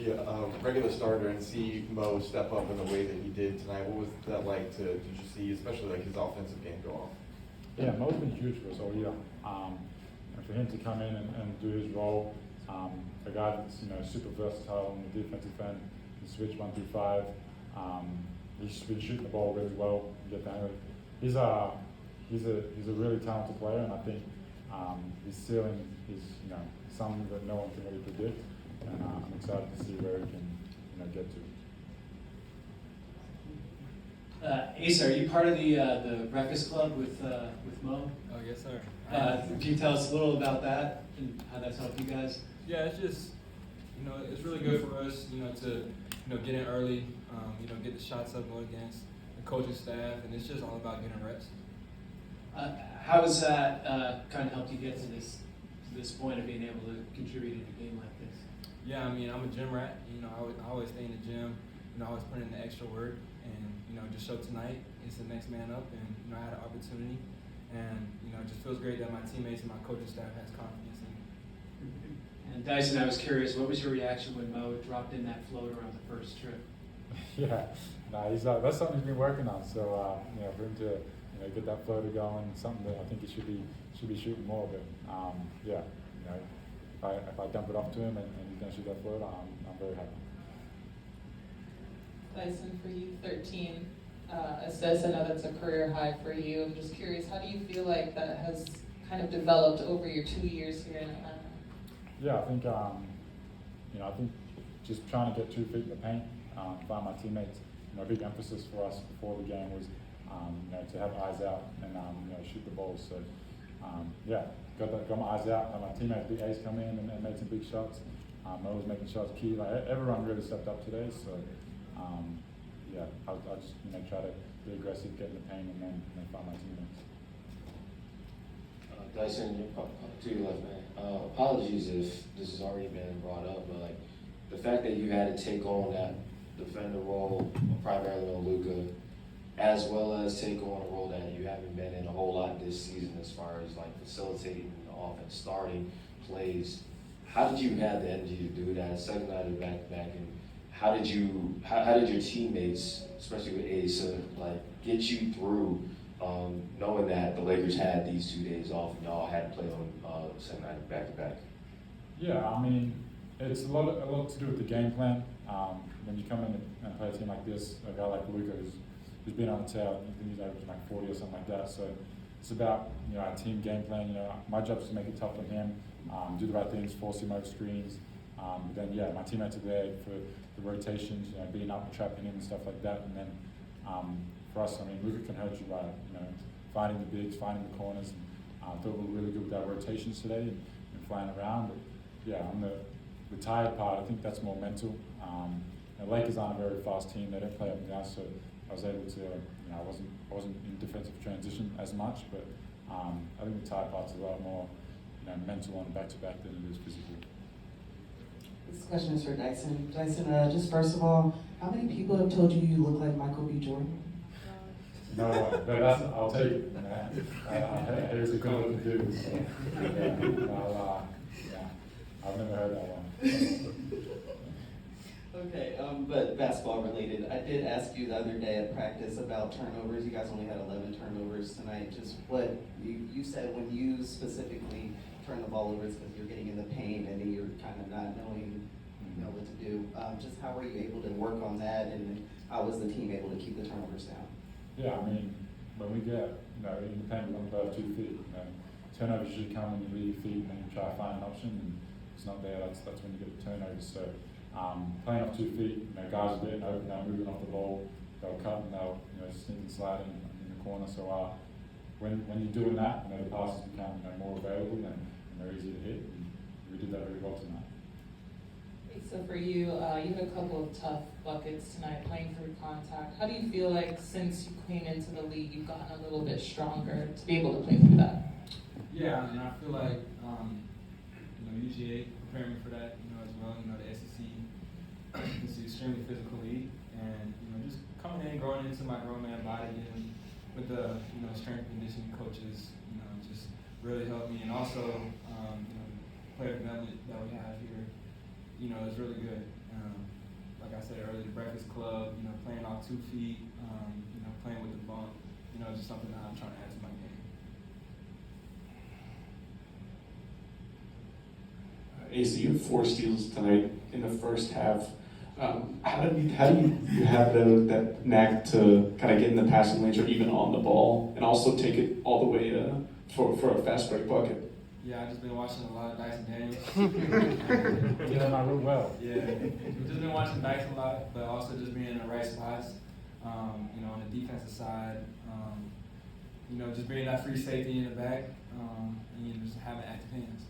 be a regular starter and see Mo step up in the way that he did tonight? What was that like did you see, especially like his offensive game go off? Yeah, Mo's been huge for us all year. And for him to come in and do his role, a guy that's super versatile on the defensive end, can switch 1 through 5. He's been shooting the ball really well. Get down. He's a really talented player, and I think his ceiling is something that no one can really predict. And I'm excited to see where he can get to. Asa, are you part of the Breakfast Club with Mo? Oh, yes, sir. Can you tell us a little about that and how that's helped you guys? Yeah, it's just, it's really good for us, to, get in early, get the shots up, go against the coaching staff, and it's just all about getting reps. How has that kind of helped you get to this point of being able to contribute in a game like this? Yeah, I'm a gym rat. I always stay in the gym. I always put in the extra work, and just show tonight it's the next man up, and I had an opportunity, and it just feels great that my teammates and my coaching staff has confidence in me. And Dyson, I was curious, what was your reaction when Mo dropped in that floater on the first trip? Yeah, that's something he's been working on. So for him to get that floater going, something that I think he should be shooting more. But if I dump it off to him and he's going to shoot that floater, I'm very happy. Dyson, for you, 13 assists. I know that's a career high for you. I'm just curious, how do you feel like that has kind of developed over your 2 years here in Atlanta? Yeah, I think just trying to get 2 feet in the paint, find my teammates. A big emphasis for us before the game was to have eyes out and shoot the ball. So got my eyes out. My teammates, big A's come in and made some big shots. I was making shots key. Everyone really stepped up today. So I'll just try to be aggressive, get in the paint, and then find my teammates. Dyson, to your left, man. Apologies if this has already been brought up, but the fact that you had to take on that defender role, primarily on Luka, as well as take on a role that you haven't been in a whole lot this season, as far as facilitating the offense, starting plays. How did you have the energy to do that? Second night of back-to-back, and how did your teammates, especially with Asa, get you through? Knowing that the Lakers had these 2 days off and y'all had to play on second night of back-to-back. Yeah, it's a lot to do with the game plan. When you come in and play a team like this, a guy like Luka who's been on the tail, I think he's averaging 40 or something like that. So it's about our team game plan. My job is to make it tough on him, do the right things, force him over screens. But then my teammates are there for the rotations, being up and trapping him and stuff like that. And then for us, Luka can hurt you by finding the bigs, finding the corners. And I thought we were really good with our rotations today and flying around. But on the tired part, I think that's more mental. The Lakers aren't a very fast team; they don't play up and down, so I was able to. I wasn't in defensive transition as much, but I think the tired part's a lot more mental on back-to-back than it is physical. This question is for Dyson. Dyson, just first of all, how many people have told you look like Michael B. Jordan? No one, but I'll take it. It's a good one to do. So, I've never heard that one. Okay, but basketball related. I did ask you the other day at practice about turnovers. You guys only had 11 turnovers tonight. Just what you said when you specifically turn the ball over is because you're getting in the paint and then you're kind of not knowing what to do. Just how were you able to work on that, and how was the team able to keep the turnovers down? Yeah, when we get in the paint, we're going to play 2 feet. Turnovers usually come when you leave your feet and then you try to find an option, and it's not there. That's when you get the turnovers. So playing off 2 feet, guys are getting open, they're moving off the ball, they'll cut and they'll sneak and slide in the corner. So when you're doing that, the passes become more available and they're easy to hit. And we did that really well tonight. So for you, you had a couple of tough buckets tonight, playing through contact. How do you feel like since you came into the league, you've gotten a little bit stronger to be able to play through that? Yeah, and I feel like UGA prepared me for that, as well. The SEC is an extremely physical league, and just coming in, growing into my grown man body, and with the strength and conditioning coaches, just really helped me, and also player development that we have here, is really good. Like I said earlier, the Breakfast Club, you know, playing off 2 feet, you know, playing with the bump, you know, just something that I'm trying to add to my game. Asa, you had 4 steals tonight in the first half. How do you have that knack to kind of get in the passing lanes or even on the ball and also take it all the way for a fast break bucket? Yeah, I've just been watching a lot of Dyson games. You know my route well. Yeah, just been watching Dyson a lot, but also just being in the right spots. You know, on the defensive side, you know, just being that free safety in the back, and you know, just having active hands.